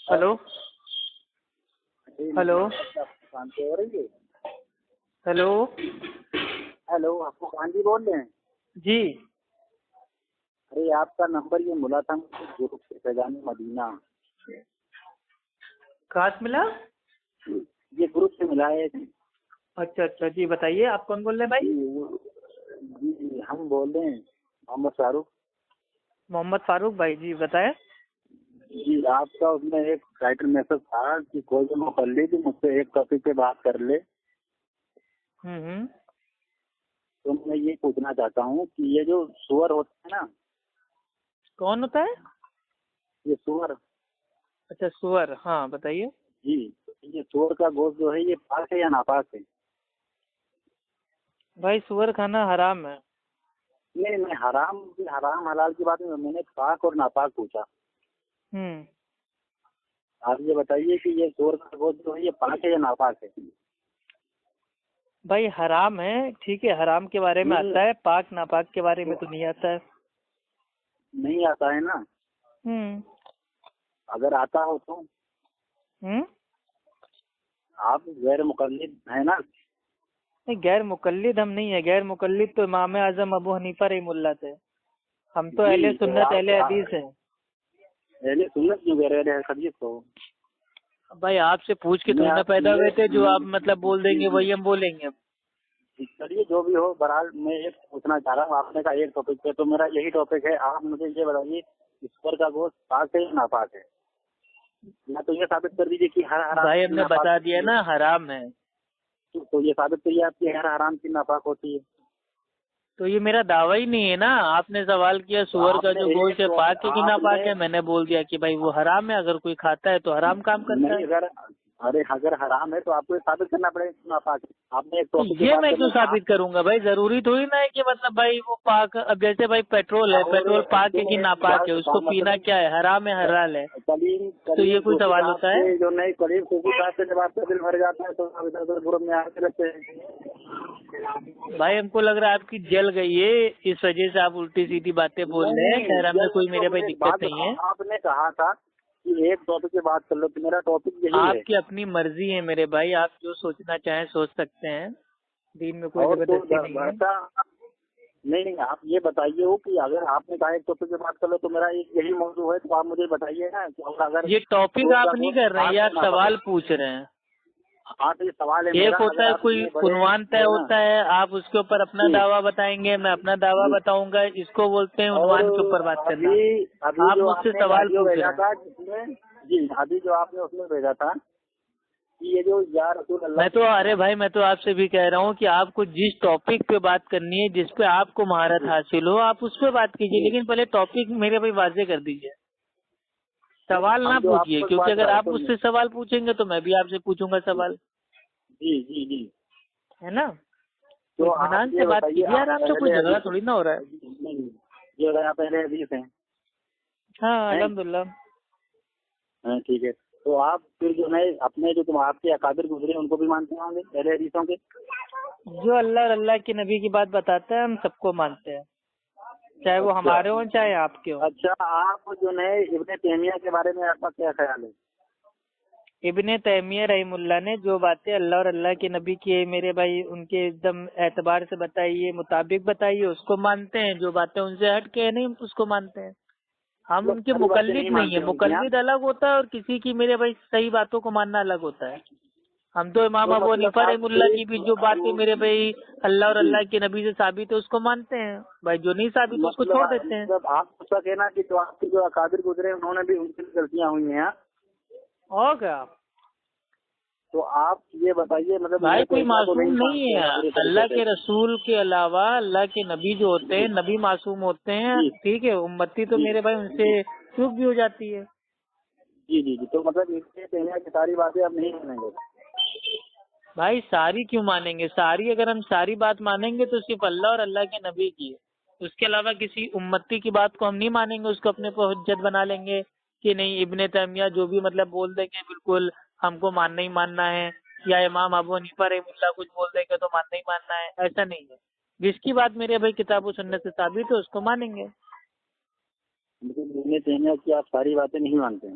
Hello hello ہو رہی ہے. Hello hello, آپ کو خان جی بول رہے ہیں؟ جی ارے آپ کا نمبر یہ ملا تھا مجھے گروپ سے فیضان مدینہ. کہاں سے ملا؟ یہ گروپ سے ملا ہے. اچھا اچھا، جی بتائیے آپ کون بول رہے ہیں بھائی؟ جی ہم بول رہے ہیں محمد فاروق. محمد فاروق بھائی، جی بتائیں. جی آپ کا اس میں ایک ٹائٹل میسج تھا کہ کوئی بھی مقلد مجھ سے ایک ٹاپک پہ بات کر لے. تو میں یہ پوچھنا چاہتا ہوں کہ یہ جو سور ہوتا ہے نا، کون ہوتا ہے؟ یہ سور. اچھا سور، ہاں بتائیے. جی یہ سور کا گوشت جو ہے یہ پاک ہے یا ناپاک ہے؟ بھائی سور کھانا حرام ہے. نہیں میں حرام حلال کی بات نہیں، میں نے پاک اور ناپاک پوچھا. آپ یہ بتائیے کہ یہ سور کا گوشت جو ہے یہ پاک ہے یا ناپاک ہے؟ بھائی حرام ہے، ٹھیک ہے، حرام کے بارے میں آتا ہے، پاک ناپاک کے بارے میں تو نہیں آتا ہے. نہیں آتا ہے نا؟ اگر آتا ہو تو آپ غیر مقلد ہیں نا؟ نہیں، غیر مقلد ہم نہیں ہیں. غیر مقلد تو امام اعظم ابو حنیفہ رحمہ اللہ تھے. ہم تو اہل سنت اہل حدیث ہیں. اہل سنت کیوں کہہ رہے ہیں حدیث کو؟ بھائی آپ سے پوچھ کے تھوڑی نہ پیدا ہوئے تھے، جو آپ مطلب بول دیں گے وہی ہم بولیں گے. چلیے جو بھی ہو، بہرحال میں ایک پوچھنا چاہ رہا ہوں. آپ نے کہا ایک ٹاپک پہ، تو میرا یہی ٹاپک ہے. آپ مجھے یہ بتائیے سور کا گوشت پاک ہے یا ناپاک ہے؟ یا تو یہ ثابت کر دیجیے کہ ہر حرام. بھائی ہم نے بتا دیا نا حرام ہے. تو یہ ثابت کریے آپ کی ہر حرام کی ناپاک ہوتی ہے. تو یہ میرا دعویٰ ہی نہیں ہے نا. آپ نے سوال کیا سور کا جو گوشت ہے پاک ہے کہ ناپاک ہے، میں نے بول دیا کہ بھائی وہ حرام ہے. اگر کوئی کھاتا ہے تو حرام کام کرتا ہے. اگر حرام ہے تو آپ کو ثابت کرنا پڑے گا ناپاک ہے. آپ نے ایک ٹاپک یہ میں کیوں ثابت کروں گا بھائی؟ ضروری تھوڑی نا ہے کہ مطلب بھائی وہ پاک. اب جیسے بھائی پیٹرول ہے، پیٹرول پاک ہے کہ ناپاک ہے، اس کو پینا کیا ہے، حرام ہے حلال ہے؟ تو یہ کوئی سوال ہوتا ہے؟ جو نئی قریب خوبی صاحب سے جب آپ کا دل بھر جاتا ہے تو آپ ادھر ادھر گروپ میں آتے رہتے ہیں. بھائی ہم کو لگ رہا ہے آپ کی جل گئی ہے، اس وجہ سے آپ الٹی سیدھی باتیں بول رہے ہیں. خیر ہم میں کوئی میرے بھائی دقت نہیں ہے. آپ نے کہا تھا کہ ایک ٹاپک پہ بات کر لو، تو میرا ٹاپک یہی ہے. آپ کی اپنی مرضی ہے میرے بھائی، آپ جو سوچنا چاہیں سوچ سکتے ہیں. دین میں کوئی زبردستی نہیں ہے. نہیں آپ یہ بتائیے ہو کہ اگر آپ نے کہا ایک ٹاپک پہ بات کر لو تو میرا یہی موضوع ہے، تو آپ مجھے بتائیے نا. اگر یہ ٹاپک آپ نہیں کر رہے ہیں، یہ آپ سوال پوچھ رہے ہیں. آپ یہ سوال ہے ایک ہوتا ہے کوئی عنوان طے ہوتا ہے، آپ اس کے اوپر اپنا دعویٰ بتائیں گے، میں اپنا دعویٰ بتاؤں گا. اس کو بولتے ہیں عنوان کے اوپر بات کرنا. آپ مجھ سے سوال پوچھ رہے ہیں. جی ابھی جو آپ نے اس میں بھیجا تھا کہ یہ جو یا رسول اللہ، میں تو ارے بھائی میں تو آپ سے بھی کہہ رہا ہوں کہ آپ کو جس ٹاپک پہ بات کرنی ہے، جس پہ آپ کو مہارت حاصل ہو، آپ اس پہ بات کیجیے. لیکن پہلے ٹاپک میرے بھائی واضح کر دیجیے. سوال نہ پوچھیے، کیونکہ اگر آپ مجھ سے سوال پوچھیں گے تو میں بھی آپ سے پوچھوں گا سوال. جی جی جی ہے نا؟ تو اطمینان سے بات کیجیے. آرام سے، کوئی جھگڑا تھوڑی نہ ہو رہا ہے. جو ہے پہلے حدیث ہیں. ہاں الحمدللہ. ہاں ٹھیک ہے. تو آپ پھر جو ہے اپنے جو تم آپ کے اکابر گزرے ان کو بھی مانتے ہوں گے پہلے حدیثوں کے؟ جو اللہ اور اللہ کے نبی کی بات بتاتا ہے ہم سب کو مانتے ہیں، چاہے وہ ہمارے ہوں چاہے آپ کے ہوں. اچھا آپ جو ہے ابن تیمیہ کے بارے میں آپ کا کیا خیال ہے؟ ابن تیمیہ رحم اللہ نے جو باتیں اللہ اور اللہ کے نبی کی میرے بھائی ان کے ایک دم اعتبار سے بتائیے، مطابق بتائیے، اس کو مانتے ہیں. جو باتیں ان سے ہٹ کے نہیں اس کو مانتے ہیں. ہم ان کے مقلد نہیں ہیں. مقلد الگ ہوتا ہے اور کسی کی میرے بھائی صحیح باتوں کو ماننا الگ ہوتا ہے. ہم تو امام ابو حنیفہ رحم اللہ کی بھی جو باتیں میرے بھائی اللہ اور اللہ کے نبی سے ثابت ہے اس کو مانتے ہیں. بھائی جو نہیں ثابت اس کو چھوڑ دیتے ہیں. آپ کا کہنا کہ جو آپ کے جو اکابر گزرے انہوں نے بھی ان کی غلطیاں ہوئی ہیں. اور کیا؟ تو آپ یہ بتائیے مطلب بھائی کوئی معصوم نہیں ہے. اللہ کے رسول کے علاوہ اللہ کے نبی جو ہوتے ہیں نبی معصوم ہوتے ہیں. ٹھیک ہے، امتی تو میرے بھائی ان سے چوک بھی ہو جاتی ہے. جی جی جی. تو مطلب اس سے پہلے کی ساری باتیں آپ نہیں مانیں گے؟ بھائی ساری کیوں مانیں گے؟ ساری اگر ہم ساری بات مانیں گے تو صرف اللہ اور اللہ کے نبی کی ہے. اس کے علاوہ کسی امتی کی بات کو ہم نہیں مانیں گے. اس کو اپنے پر حجت بنا لیں گے کہ نہیں ابن تیمیہ جو بھی مطلب بول دیں گے بالکل ہم کو ماننا ہی ماننا ہے، یا امام ابو حنیفہ رحمہ اللہ کچھ بول دیں گے تو ماننا ہی ماننا ہے. ایسا نہیں ہے. جس کی بات میرے بھائی کتاب و سنت سے ثابت ہے اس کو مانیں گے. ابن تیمیہ کی آپ ساری باتیں نہیں مانتے ہیں؟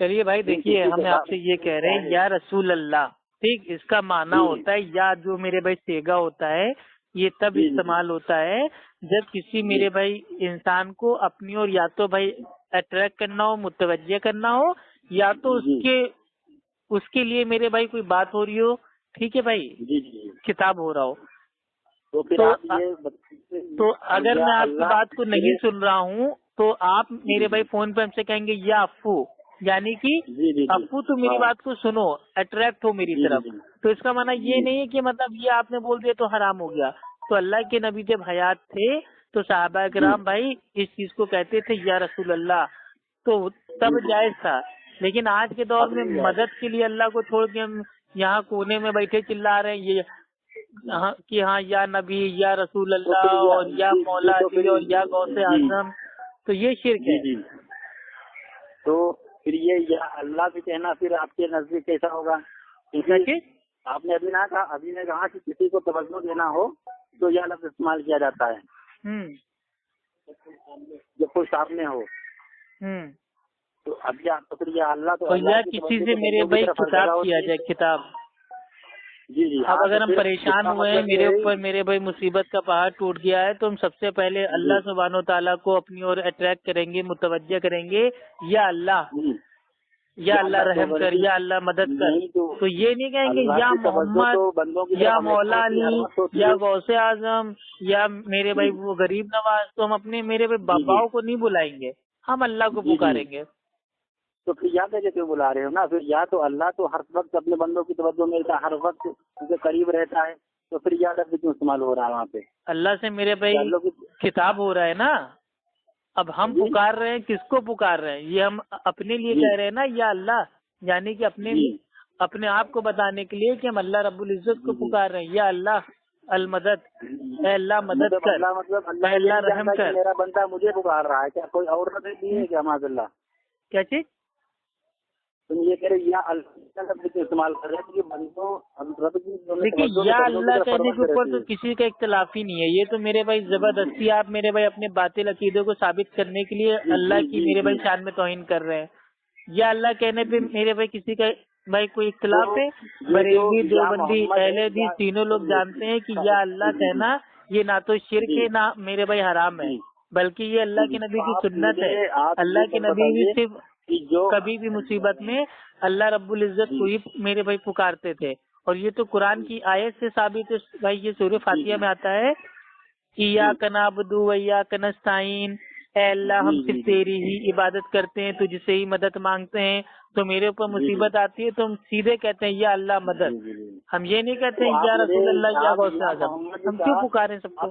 چلیے بھائی دیکھیے، ہم آپ سے یہ کہہ رہے ہیں یا رسول اللہ، ٹھیک، اس کا معنی ہوتا ہے یا جو میرے بھائی سیگا ہوتا ہے یہ تب استعمال ہوتا ہے جب کسی میرے بھائی انسان کو اپنی اور یا تو بھائی اٹریکٹ کرنا ہو، متوجہ کرنا ہو، یا تو اس کے لیے میرے بھائی کوئی بات ہو رہی ہو، ٹھیک ہے بھائی، خطاب ہو رہا ہو. تو اگر میں آپ کی بات کو نہیں سن رہا ہوں تو آپ میرے بھائی فون پہ ہم سے کہیں گے یا افو، یعنی کہ افو تو میری بات کو سنو، اٹریکٹ ہو میری طرف. تو اس کا معنی یہ نہیں ہے کہ مطلب یہ آپ نے بول دیا تو حرام ہو گیا. تو اللہ کے نبی جب حیات تھے تو صحابہ کرام بھائی اس چیز کو کہتے تھے یا رسول اللہ، تو تب جائز تھا. لیکن آج کے دور میں مدد کے لیے اللہ کو چھوڑ کے ہم یہاں کونے میں بیٹھے چلا رہے ہیں یہ کہ ہاں یا نبی یا رسول اللہ اور یا مولا علی اور یا غوث اعظم، تو یہ شرک ہے. تو پھر یہ یا اللہ بھی کہنا پھر آپ کے نزدیک کیسا ہوگا؟ آپ نے ابھی نے کہا کہ کسی کو توجہ دینا ہو تو یہ لفظ استعمال کیا جاتا ہے جب کوئی سامنے ہو. تو ابھی آپ پھر یہ اللہ تو یا کسی سے میرے بھائی خطاب کیا جائے، خطاب. اب اگر ہم پریشان ہوئے ہیں، میرے اوپر میرے بھائی مصیبت کا پہاڑ ٹوٹ گیا ہے، تو ہم سب سے پہلے اللہ سبحانہ و تعالیٰ کو اپنی اور اٹریکٹ کریں گے، متوجہ کریں گے یا اللہ، یا اللہ رحم کر، یا اللہ مدد کر. تو یہ نہیں کہیں گے یا محمد یا مولا علی یا غوث اعظم یا میرے بھائی وہ غریب نواز. تو ہم اپنے میرے بھائی باباؤں کو نہیں بلائیں گے، ہم اللہ کو پکاریں گے. تو پھر یا کیوں بلا رہے ہو نا؟ پھر یا تو اللہ تو ہر وقت اپنے بندوں کی توجہ ملتا ہے، ہر وقت ان کے قریب رہتا ہے، تو پھر یا لفظ کیوں استعمال ہو رہا ہے وہاں پہ؟ اللہ سے میرے بھائی خطاب ہو رہا ہے نا. اب ہم پکار رہے ہیں، کس کو پکار رہے ہیں؟ یہ ہم اپنے لیے کہہ رہے ہیں نا یا اللہ، یعنی کہ اپنے آپ کو بتانے کے لیے کہ ہم اللہ رب العزت کو پکار رہے ہیں یا اللہ المدد، اے اللہ مدد کر، اے اللہ رحم کر. میرا بندہ مجھے پکار رہا ہے، کیا کوئی اور نہیں ہے کیا؟ معاذ اللہ. کیا چیز تم یہ کہہ رہے یا اللہ استعمال کر رہے ہیں بندوں؟ دیکھیے یا اللہ کہنے کے اوپر تو کسی کا اختلاف ہی نہیں ہے. یہ تو میرے بھائی زبردستی آپ میرے بھائی اپنے باطل عقیدے کو ثابت کرنے کے لیے اللہ کی میرے بھائی شان میں توہین کر رہے ہیں. یا اللہ کہنے پہ میرے بھائی کسی کا بھائی کوئی اختلاف ہے؟ بریلوی، دیوبندی، اہل حدیث تینوں لوگ جانتے ہیں کہ یا اللہ کہنا یہ نہ تو شرک ہے نہ میرے بھائی حرام ہے، بلکہ یہ اللہ کے نبی کی سنت ہے. اللہ کے نبی بھی صرف کبھی بھی مصیبت میں اللہ رب العزت کو ہی میرے بھائی پکارتے تھے. اور یہ تو قرآن کی آیت سے ثابت ہے بھائی. یہ سورہ فاتحہ میں آتا ہے ایاک نعبد و ایاک نستعین، اے اللہ ہم صرف تیری ہی عبادت کرتے ہیں، تجھ سے ہی مدد مانگتے ہیں. تو میرے اوپر مصیبت آتی ہے تو ہم سیدھے کہتے ہیں یا اللہ مدد. ہم یہ نہیں کہتے ہیں یا رسول اللہ یا غوث اعظم. ہم کیوں پکاریں سب کو؟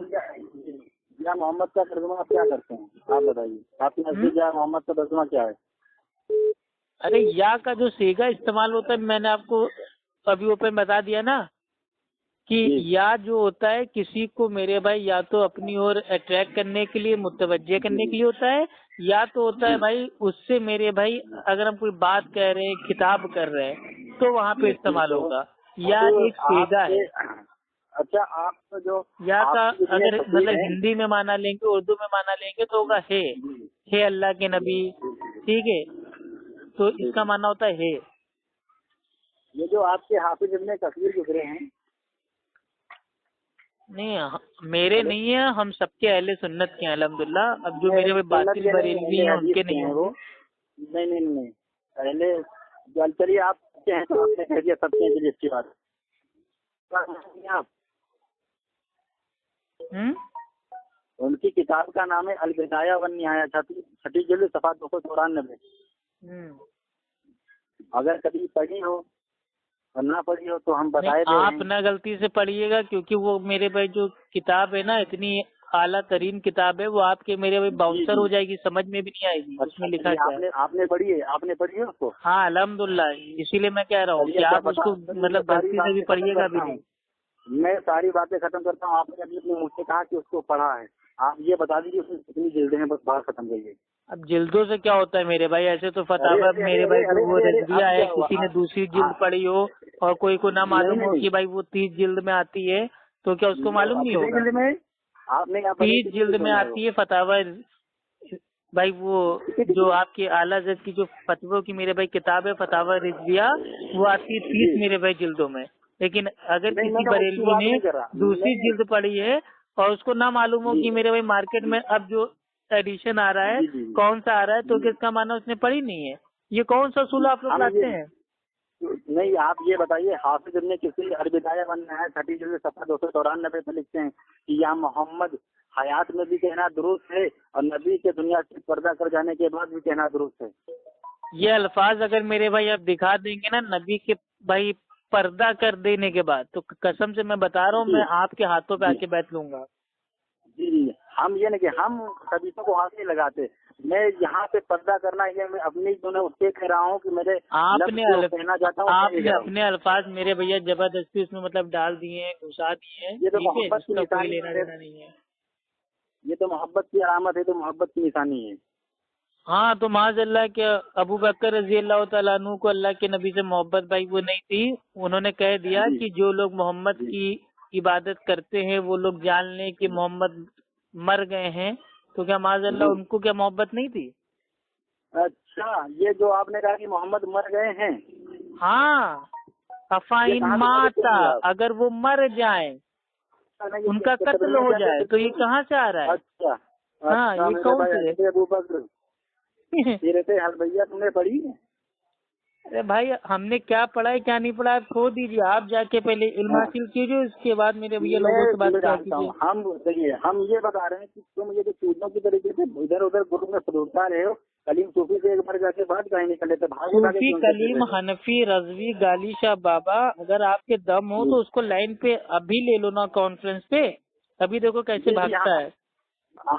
یا محمد کا ترجمہ آپ کیا کرتے ہیں؟ آپ بتائیے، آپ کے نزدیک یا محمد کا ترجمہ کیا ہے؟ ارے یا کا جو سیگا استعمال ہوتا ہے میں نے آپ کو ابھی اوپر بتا دیا نا کہ یا جو ہوتا ہے کسی کو میرے بھائی یا تو اپنی اور اٹریکٹ کرنے کے لیے، متوجہ کرنے کے لیے ہوتا ہے، یا تو ہوتا ہے بھائی اس سے میرے بھائی اگر ہم کوئی بات کہہ رہے ہیں، خطاب کر رہے ہیں تو وہاں پہ استعمال ہوگا. یا ایک سیگا ہے. اچھا آپ جو یا کا اگر مطلب ہندی میں مانا لیں گے، اردو میں مانا لیں گے تو ہوگا ہے اللہ کے نبی، ٹھیک ہے. تو اس کا معنی ہوتا ہے یہ جو آپ کے حافظ ابن کثیر گزرے ہیں، نہیں میرے نہیں ہیں، ہم سب کے اہل سنت کے ہیں الحمدللہ. اب جو میرے باطل بریلوی ہیں ان کے نہیں ہیں وہ. نہیں پہلے چلیے آپ کے ہیں تو آپ نے کہہ دیا سب کے لیے اچھی بات. آپ ان کی کتاب کا نام ہے البدایہ والنہایہ، چھٹی جلد صفحہ 294. اگر کبھی پڑھی ہو اور نہ پڑھی ہو تو ہم بتائے دیں. آپ نہ غلطی سے پڑھیے گا کیونکہ وہ میرے بھائی جو کتاب ہے نا اتنی اعلیٰ ترین کتاب ہے، وہ آپ کے میرے بھائی باؤنسر ہو جائے گی، سمجھ میں بھی نہیں آئے گی اس میں لکھا کیا ہے. آپ نے پڑھی ہے اس کو؟ ہاں الحمدللہ، اسی لیے میں کہہ رہا ہوں کہ آپ اس کو مطلب غلطی سے بھی پڑھیے گا بھی نہیں. میں ساری باتیں ختم کرتا ہوں. آپ نے ابھی اپنے منہ سے کہا کہ اس کو پڑھا ہے، آپ یہ بتا دیجیے اس میں کتنی جلدیں ہیں، بس بات ختم کریے. اب جلدوں سے کیا ہوتا ہے میرے بھائی؟ ایسے تو فتاوی میرے بھائی وہ رضویہ ہے، کسی نے دوسری جلد پڑھی ہو اور کوئی کو نہ معلوم ہو کہ بھائی وہ 30 جلد میں آتی ہے تو کیا اس کو معلوم نہیں ہوگا؟ 30 جلد میں آتی ہے فتاوی بھائی وہ جو آپ کے اعلیٰ حضرت کی جو فتووں کی میرے بھائی کتاب ہے فتاوی رضویہ، وہ آتی ہے 30 میرے بھائی جلدوں میں، لیکن اگر نہیں کسی میں اس کی بریلوی بات نے نہیں کر رہا، دوسری جلد پڑھی ہے اور اس کو نہ معلوم ہو کہ میرے بھائی مارکیٹ میں اب جو ایڈیشن آ رہا ہے جی جی کون سا آ رہا ہے، تو اس کا معنی اس نے پڑھی نہیں ہے. یہ کون سا اصول آپ لوگ ہم لاتے یہ ہیں؟ نہیں، آپ یہ بتائیے حافظ ابن کثیر البدایہ والنہایہ 30 جلد صفحہ 294 پہ لکھتے ہیں کہ یا محمد حیات میں بھی کہنا درست ہے اور نبی کے دنیا سے پردہ کر جانے کے بعد بھی کہنا درست ہے. یہ الفاظ اگر میرے بھائی آپ دکھا دیں گے نا نبی کے بھائی پردہ کر دینے کے بعد، تو قسم سے میں بتا رہا ہوں میں آپ کے ہاتھوں پہ آ کے بیٹھ لوں گا. جی جی، ہم یہ نہیں کہ ہم حدیثوں کو ہاتھ نہیں لگاتے، میں یہاں پہ پردہ کرنا یہ میں اپنی جو ہے اس سے کہہ رہا ہوں کہ میرے لفظ جو کہنا چاہتا ہوں آپ نے اپنے الفاظ میرے بھیا زبردستی اس میں مطلب ڈال دیے ہیں، گھسا دیے ہیں، یہ تو ٹھیک ہے، محبت اس کی کا کوئی نشانی لینا ہے، دینا نہیں ہے. یہ تو محبت کی علامت ہے، تو محبت کی نشانی ہے. ہاں تو معاذ اللہ کے ابو بکر رضی اللہ تعالیٰ عنہ کو اللہ کے نبی سے محبت بھائی وہ نہیں تھی، انہوں نے کہہ دیا جی کہ جو لوگ محمد جی کی عبادت کرتے ہیں وہ لوگ جان لیں کہ محمد مر گئے ہیں. تو کیا معاذ اللہ ان کو کیا محبت نہیں تھی؟ اچھا، یہ جو آپ نے کہا کہ محمد مر گئے ہیں، ہاں، افائن ماتا، اگر وہ مر جائیں ان کا قتل ہو جائے، تو یہ کہاں سے آ رہا ہے؟ اچھا ہاں یہ کون سے ابو بکر سیرت حلبیہ تم نے پڑھی ہے؟ ارے بھائی ہم نے کیا پڑھا ہے کیا نہیں پڑھا ہے کھو دیجیے، آپ جا کے پہلے علم حاصل کیجیے، اس کے بعد میرے بھیا لوگوں سے بات کیا کیجیے. ہم یہ بتا رہے ہیں کہ تم یہ جو چوزوں کی طریقے سے ادھر ادھر گروپ میں فروٹتا رہے ہو، کلیم صوفی سے ایک بار جا کے بات کہیں نہیں کر لیتے، صوفی کلیم حنفی رضوی گالی شاہ بابا، اگر آپ کے دم ہو تو اس کو لائن پہ ابھی لے لو نا کانفرنس پہ، ابھی دیکھو کیسے بھاگتا ہے.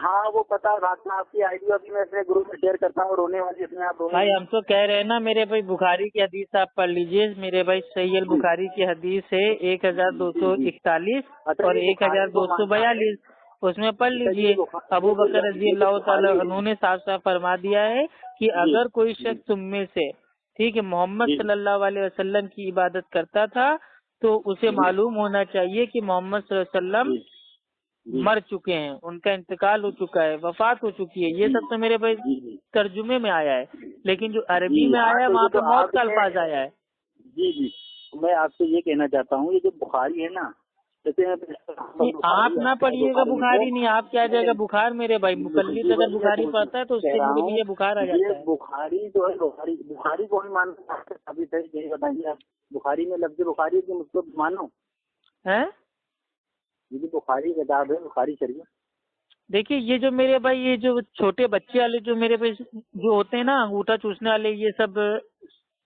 ہاں وہ پتا بات آپ کی آئی ڈی ابھی میں اپنے گروپ میں شیئر کرتا ہوں، رونے والی اس میں آپ بھائی ہم تو کہہ رہے ہیں نا میرے بھائی بخاری کی حدیث آپ پڑھ لیجئے، میرے بھائی صحیح البخاری کی حدیث ہے 1241 اور 1242، اس میں پڑھ لیجئے. ابو بکر رضی اللہ تعالیٰ عنہ نے صاف صاف فرما دیا ہے کہ اگر کوئی شخص تم میں سے ٹھیک ہے محمد صلی اللہ علیہ وسلم کی عبادت کرتا تھا تو اسے معلوم ہونا چاہیے کہ محمد صلی اللہ علیہ وسلم مر چکے ہیں، ان کا انتقال ہو چکا ہے، وفات ہو چکی ہے. یہ سب تو میرے بھائی ترجمے میں آیا ہے، لیکن جو عربی میں آیا ہے وہاں پہ موت کا الفاظ آیا ہے. جی جی، میں آپ سے یہ کہنا چاہتا ہوں یہ جو بخاری ہے نا، جیسے آپ نہ پڑھیے گا بخاری نہیں، آپ کیا جائے گا بخار میرے بھائی، مقلد اگر بخاری پڑھتا ہے تو اس سے میرے بھیا بخار آ جاتا ہے. بخاری جو ہے بخاری کو ہی ماننا ابھی تک یہی بتائیے آپ، بخاری میں لفظ بخاری کی مجھ کو مانو ہے. یہ بھی بخاری کتاب ہے، بخاری شریف. دیکھیے یہ جو میرے بھائی یہ جو چھوٹے بچے والے جو میرے بھائی جو ہوتے ہیں نا انگوٹھا چوسنے والے، یہ سب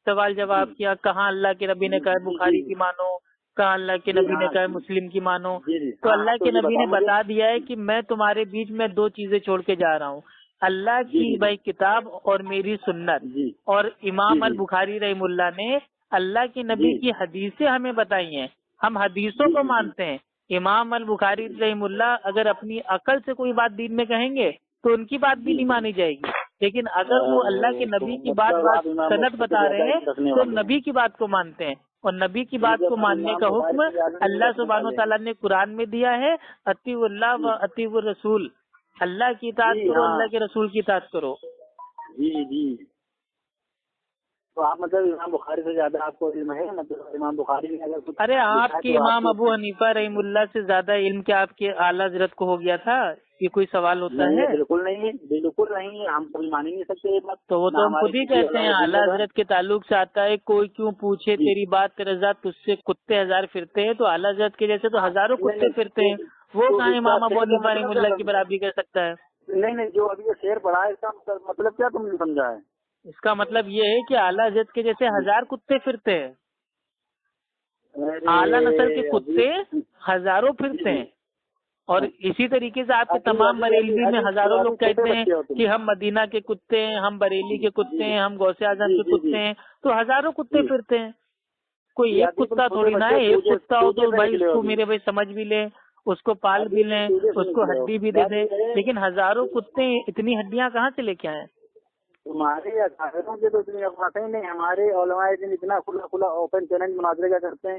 سوال جواب کیا، کہاں اللہ کے نبی نے کہا بخاری کی مانو، کہاں اللہ کے نبی نے کہا مسلم کی مانو. تو اللہ کے نبی نے بتا دیا ہے کہ میں تمہارے بیچ میں دو چیزیں چھوڑ کے جا رہا ہوں، اللہ کی بھائی کتاب اور میری سنت. اور امام البخاری رحم اللہ نے اللہ کے نبی کی حدیثیں ہمیں بتائی ہیں، ہم حدیثوں کو مانتے ہیں. امام البخاری رحم اللہ اگر اپنی عقل سے کوئی بات دین میں کہیں گے تو ان کی بات بھی نہیں مانی جائے گی، لیکن اگر وہ اللہ کے نبی کی بات سند بتا رہے ہیں تو نبی کی بات کو مانتے ہیں. اور نبی کی بات کو ماننے کا حکم اللہ سبحانہ و تعالیٰ نے قرآن میں دیا ہے، اطیعوا اللہ و اطیعوا الرسول، اللہ کی اطاعت کرو، اللہ کے رسول کی اطاعت کرو. جی جی، تو آپ مطلب امام بخاری سے زیادہ آپ کو علم ہے؟ مطلب امام بخاری نے اگر کچھ، ارے آپ کے امام ابو حنیفہ رحم اللہ سے زیادہ علم کیا آپ کے اعلیٰ حضرت کو ہو گیا تھا؟ یہ کوئی سوال ہوتا ہے؟ بالکل نہیں، بالکل نہیں، ہم کوئی مان ہی نہیں سکتے یہ بات. تو وہ تو ہم خود ہی کہتے ہیں اعلیٰ حضرت کے تعلق سے آتا ہے، کوئی کیوں پوچھے تیری بات تیرے ذات تجھ سے کتے ہزار پھرتے ہیں، تو اعلیٰ حضرت کے جیسے تو ہزاروں کتے پھرتے ہیں، وہ کہاں امام ابو حنیفہ رحم اللہ کی برابری کر سکتا ہے؟ نہیں، جو ابھی یہ شعر پڑھا ہے اس کا مطلب کیا تم نے سمجھا ہے؟ اس کا مطلب یہ ہے کہ اعلیٰ حضرت کے جیسے ہزار کتے پھرتے ہیں، اعلیٰ نسل کے کتے ہزاروں پھرتے ہیں. اور اسی طریقے سے آپ کے تمام بریلوی میں ہزاروں لوگ کہتے ہیں کہ ہم مدینہ کے کتے ہیں، ہم بریلی کے کتے ہیں، ہم غوث اعظم کے کتے ہیں، تو ہزاروں کتے پھرتے ہیں. کوئی ایک کتا تھوڑی نہ ہے، ایک کتا ہو تو بھائی اس کو میرے بھائی سمجھ بھی لیں، اس کو پال بھی لیں، اس کو ہڈی بھی دے دیں، لیکن ہزاروں کتے اتنی ہڈیاں کہاں سے لے کے آئے؟ تمہارے اکابروں کے تو اتنی افواہیں نہیں، ہمارے علماء دین اتنا کھلا اوپن چیلنج مناظرے کا کرتے ہیں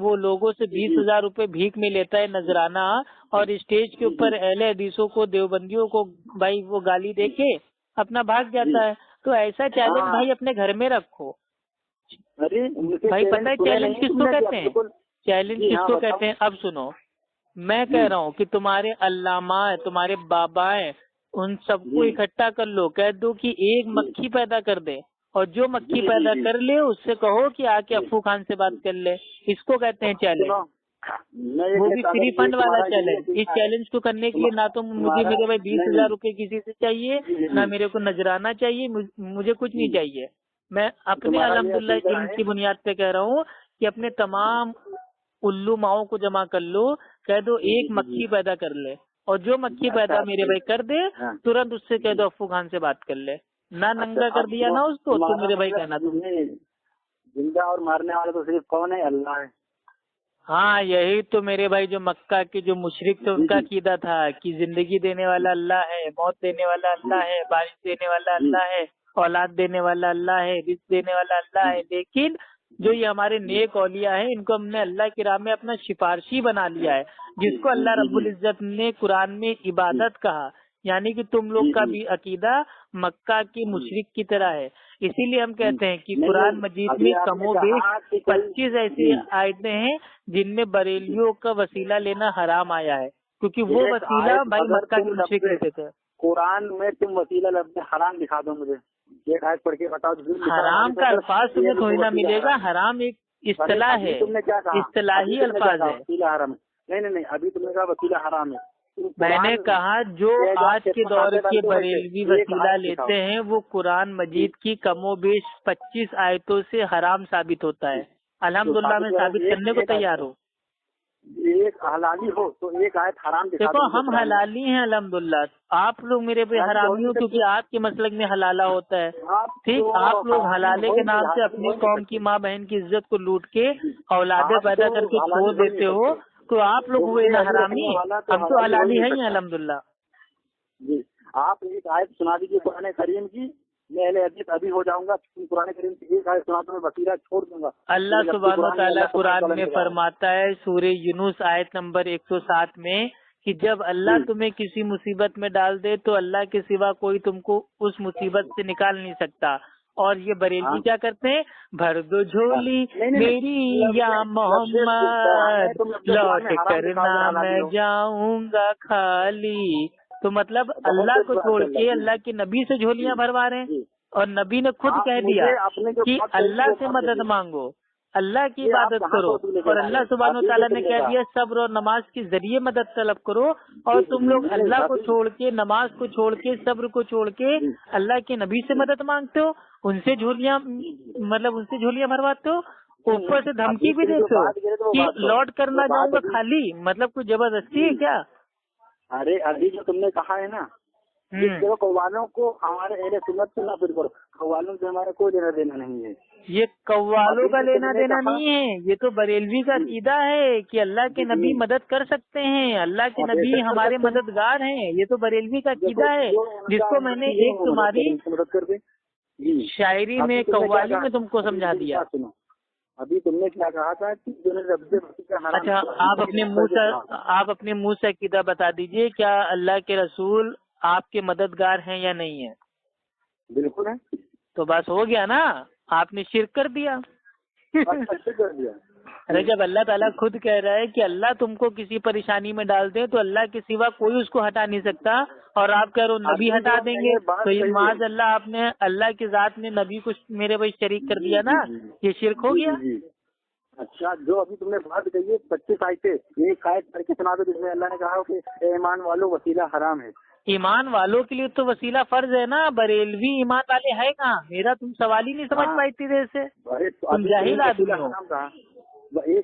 وہ لوگوں سے 20,000 روپے بھیک میں لیتا ہے نذرانہ، اور اسٹیج کے اوپر اہل حدیثوں کو دیوبندیوں کو بھائی وہ گالی دے کے اپنا بھاگ جاتا ہے. تو ایسا چیلنج بھائی اپنے گھر میں رکھو. بھائی پتہ ہے چیلنج کس کو کہتے ہیں؟ چیلنج کس کو کہتے ہیں؟ اب سنو، میں کہہ رہا ہوں کہ تمہارے علامہ ہیں، تمہارے بابا ہیں، ان سب کو اکٹھا کر لو، کہہ دو کہ ایک مکھی پیدا کر دے، اور جو مکھی پیدا کر لے اس سے کہو کہ آ کے افو خان سے بات کر لے. اس کو کہتے ہیں چیلنج، وہ بھی فری فنڈ والا چیلنج. اس چیلنج کو کرنے کے لیے نہ تو مجھے میرے بھائی 20,000 روپے کسی سے چاہیے، نہ میرے کو نذرانہ چاہیے، مجھے کچھ نہیں چاہیے. میں اپنے الحمدللہ علم کی بنیاد پہ کہہ رہا ہوں کہ اپنے تمام الو ماؤں کو جمع کر لو، کہہ دو ایک مکھی پیدا کر لے، اور جو مکھی پیدا میرے بھائی کر دے ترنت اس سے کہہ دو افو خان سے بات کر لے. نہ ننگا کر دیا نا اس کو، تو میرے بھائی کہنا تم زندہ اور مارنے والا تو صرف کون ہے؟ اللہ ہے. ہاں یہی تو میرے بھائی جو مکہ کے جو مشرک تھے ان کا عقیدہ تھا کہ زندگی دینے والا اللہ ہے، موت دینے والا اللہ ہے، بارش دینے والا اللہ ہے، اولاد دینے والا اللہ ہے، رزق دینے والا اللہ ہے. لیکن جو یہ ہمارے نیک اولیاء ہیں ان کو ہم نے اللہ کی راہ میں اپنا سفارشی بنا لیا ہے، جس کو اللہ رب العزت نے قرآن میں عبادت کہا. یعنی کہ تم لوگ کا بھی عقیدہ مکہ کی مشرک کی طرح ہے. اسی لیے ہم کہتے ہیں کہ قرآن مجید میں کم و بیش 25 ایسی آیتیں ہیں جن میں بریلیوں کا وسیلہ لینا حرام آیا ہے، کیونکہ وہ وسیلہ بھائی مکہ کے مشرک لیتے تھے. قرآن میں تم وسیلہ لفظ حرام دکھا دو مجھے، ایک آیت پڑھ کے بتاؤ. حرام کا الفاظ تمہیں تھوڑی نہ ملے گا، حرام ایک اصطلاح ہے، تم نے کیا کہا؟ اصطلاحی الفاظ ہے. وسیلہ حرام نہیں، ابھی تم نے کہا وسیلہ حرام ہے. میں نے کہا جو آج کے دور کے بریلوی وسیلہ لیتے ہیں وہ قرآن مجید کی کم و بیش 25 آیتوں سے حرام ثابت ہوتا ہے. الحمدللہ میں ثابت کرنے کو تیار ہوں. ایک حلالی ہو تو ایک آیت حرام دکھا دو. دیکھو ہم حلالی ہیں الحمدللہ، آپ لوگ میرے پہ حرامی ہو کیونکہ آپ کے مسلک میں حلالہ ہوتا ہے. ٹھیک، آپ لوگ حلالے کے نام سے اپنی قوم کی ماں بہن کی عزت کو لوٹ کے اولادیں پیدا کر کے چھوڑ دیتے ہو، تو آپ لوگ ہوئے نا حرامی. ہم تو حلالی ہیں الحمدللہ. جی آپ ایک آیت سنا دیجیے قرآن کریم کی، میں اہل حدیث ابھی ہو جاؤں گا. قرآن کریم کی ایک آیت سنا تو میں وسیلہ چھوڑ دوں گا. اللہ سبحانہ و تعالیٰ قرآن میں فرماتا ہے سورہ یونس آیت نمبر 107 میں کہ جب اللہ تمہیں کسی مصیبت میں ڈال دے تو اللہ کے سوا کوئی تم کو اس مصیبت سے نکال نہیں سکتا. اور یہ بریلوی کیا کرتے ہیں؟ بھر دو جھولی میری یا محمد، لوٹ کر نہ میں جاؤں گا خالی. تو مطلب اللہ کو چھوڑ کے اللہ کے نبی سے جھولیاں بھروا رہے ہیں، اور نبی نے خود کہہ دیا کہ اللہ سے مدد مانگو، اللہ کی عبادت کرو، اور اللہ سبحانہ و تعالیٰ نے کہہ دیا صبر اور نماز کے ذریعے مدد طلب کرو. اور تم لوگ اللہ کو چھوڑ کے، نماز کو چھوڑ کے، صبر کو چھوڑ کے اللہ کے نبی سے مدد مانگتے ہو، ان سے جھولیاں بھرواتے ہو، اوپر سے دھمکی بھی دیتے ہو کہ لوٹ کرنا جاؤں گا خالی. مطلب کوئی زبردستی ہے کیا؟ ارے ابھی جو تم نے کہا ہے نا، قوالوں کو ہمارے اہل سنت سے نافذ کرو. قوالوں سے ہمارا کوئی لینا دینا نہیں ہے. یہ قوالوں کا لینا دینا نہیں ہے، یہ تو بریلوی کا عقیدہ ہے کہ اللہ کے نبی مدد کر سکتے ہیں، اللہ کے نبی ہمارے مددگار ہیں. یہ تو بریلوی کا عقیدہ ہے جس کو میں نے ایک تمہاری شاعری میں قوالی میں تم کو سمجھا دیا. ابھی تم نے کیا کہا تھا کہ اچھا آپ اپنے منہ سے عقیدہ بتا دیجئے، کیا اللہ کے رسول آپ کے مددگار ہیں یا نہیں ہیں؟ بالکل ہے. تو بس ہو گیا نا، آپ نے شرک کر دیا. ارے جب اللہ تعالیٰ خود کہہ رہا ہے کہ اللہ تم کو کسی پریشانی میں ڈال دے تو اللہ کے سوا کوئی اس کو ہٹا نہیں سکتا، اور آپ کہہ رہے ہو نبی ہٹا دیں گے، تو یہ معاذ اللہ آپ نے اللہ کی ذات میں نبی کو میرے بھائی شریک کر دیا نا، یہ شرک ہو گیا. اچھا جو ابھی تم نے بات کہی ہے 25 آیتیں، ایک آیت پڑھ کے سنا دو جس میں اللہ نے کہا کہ ایمان والوں وسیلہ حرام ہے. ایمان والوں کے لیے تو وسیلہ فرض ہے نا، بریلوی ایمان والے ہے کہاں؟ میرا تم سوال ہی نہیں سمجھ پائی اتنی دیر سے، تم جاہل آدمی ہو.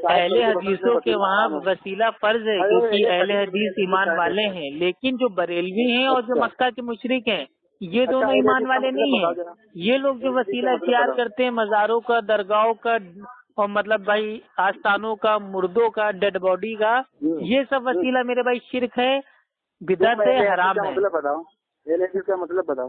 اہل حدیثوں کے وہاں وسیلہ فرض ہے کیونکہ اہل حدیث ایمان والے ہیں، لیکن جو بریلوی ہیں اور جو مکہ کے مشرک ہیں یہ دونوں ایمان والے نہیں ہیں. یہ لوگ جو وسیلہ اختیار کرتے ہیں مزاروں کا، درگاہوں کا، اور مطلب بھائی آستانوں کا، مردوں کا، ڈیڈ باڈی کا، یہ سب وسیلہ میرے بھائی شرک ہے، بدعت ہے، حرام ہے. مطلب بتاؤ، کا مطلب بتاؤ.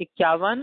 51,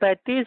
35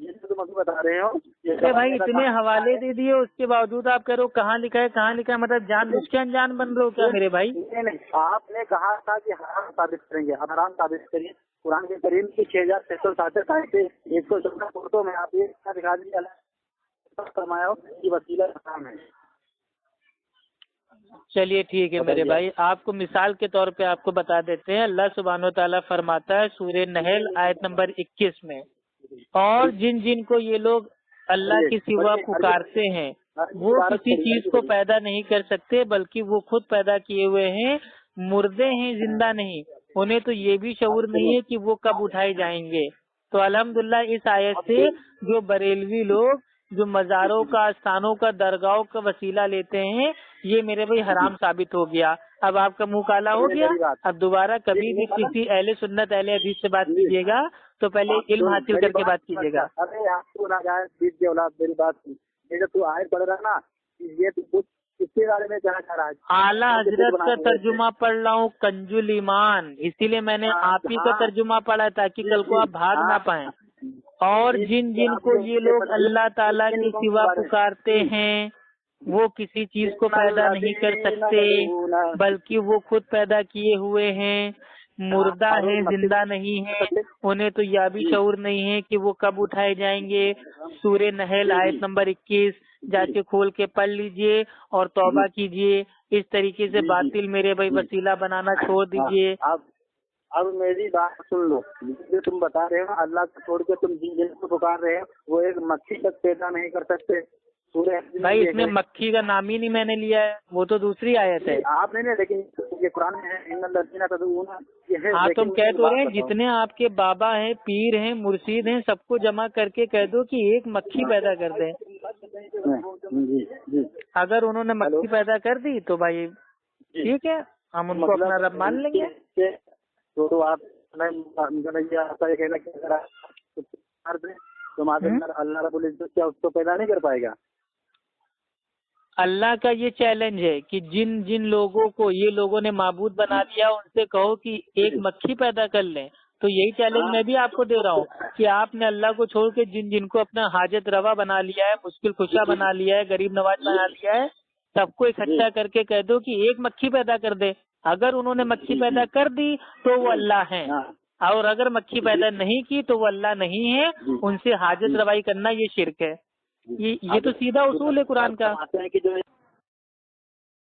یہ تو تم ابھی بتا رہے ہو. ارے بھائی اتنے حوالے دے دیے اس کے باوجود آپ کہہ رہے ہو کہاں لکھا ہے مطلب جان بوجھ کے انجان بن رہے ہو کیا میرے بھائی؟ نہیں, آپ نے کہا تھا کہ حرام ثابت کریں گے, اب حرام ثابت کریے. قرآن کے کریم کی 6667 آیتیں 114 صورتوں میں آپ یہ دکھا دیجیے اللہ فرمایا ہو کہ وسیلہ حرام ہے. چلیے ٹھیک ہے میرے بھائی, آپ کو مثال کے طور پہ آپ کو بتا دیتے ہیں. اللہ سبحانہ و تعالیٰ فرماتا ہے سورہ نحل آیت نمبر 21 میں, اور جن کو یہ لوگ اللہ کے سوا پکارتے ہیں وہ کسی چیز کو پیدا نہیں کر سکتے بلکہ وہ خود پیدا کیے ہوئے ہیں, مردے ہیں زندہ نہیں. انہیں تو یہ بھی شعور نہیں ہے کہ وہ کب اٹھائے جائیں گے. تو الحمدللہ اس آیت سے جو بریلوی لوگ جو مزاروں کا, آستانوں کا, درگاہوں کا وسیلہ لیتے ہیں یہ میرے بھائی حرام ثابت ہو گیا. اب آپ کا منہ کالا ہو گیا. اب دوبارہ کبھی بھی کسی اہل سنت اہل حدیث سے بات کیجیے گا تو پہلے علم حاصل کر کے بات کیجیے گا. ارے آپ کو بیچ کے اولاد میری بات کی, تو آیت پڑھ رہا نا یہ تو اس کے بارے میں کہنا چاہ رہا ہے. اعلیٰ حضرت کا ترجمہ پڑھ رہا ہوں کنزُل ایمان, اسی لیے میں نے آپ ہی کا ترجمہ پڑھا تاکہ کل کو آپ بھاگ نہ پائیں. اور جن کو یہ لوگ اللہ تعالیٰ کے سوا پکارتے ہیں وہ کسی چیز کو پیدا نہیں کر سکتے بلکہ وہ خود پیدا کیے ہوئے ہیں, مردہ ہیں زندہ نہیں ہیں. انہیں تو یہ بھی شعور نہیں ہے کہ وہ کب اٹھائے جائیں گے. سورہ نحل آیت نمبر 21 جا کے کھول کے پڑھ لیجئے اور توبہ کیجئے. اس طریقے سے باطل میرے بھائی وسیلہ بنانا چھوڑ دیجئے. اب میری بات سن لو, جو تم بتا رہے ہو اللہ کو چھوڑ کے تم جن کو پکار رہے ہو وہ ایک مکھی تک پیدا نہیں کر سکتے. بھائی اس میں مکھی کا نام ہی نہیں میں نے لیا ہے, وہ تو دوسری آیت ہے. آپ نے لیکن یہ قرآن میں ہے. ہاں تم کہہ تو رہے ہیں جتنے آپ کے بابا ہیں, پیر ہیں, مرشید ہیں, سب کو جمع کر کے کہہ دو کہ ایک مکھی پیدا کر دیں. اگر انہوں نے مکھی پیدا کر دی تو بھائی ٹھیک ہے, ہم ان کو اپنا رب مان لیں گے. تو آپ اللہ رب العزت کیا اس کو پیدا نہیں کر پائے گا؟ اللہ کا یہ چیلنج ہے کہ جن لوگوں کو یہ لوگوں نے معبود بنا دیا ان سے کہو کہ ایک مکھی پیدا کر لیں. تو یہی چیلنج میں بھی آپ کو دے رہا ہوں کہ آپ نے اللہ کو چھوڑ کے جن کو اپنا حاجت روا بنا لیا ہے, مشکل کشا بنا لیا ہے, غریب نواز بنا لیا ہے, سب کو اکٹھا کر کے کہہ دو کہ ایک مکھی پیدا کر دے. اگر انہوں نے مکھی پیدا کر دی تو وہ اللہ ہیں, اور اگر مکھی پیدا نہیں کی تو وہ اللہ نہیں ہے. ان سے حاجت روائی کرنا یہ شرک ہے. یہ تو سیدھا اصول ہے قرآن کا.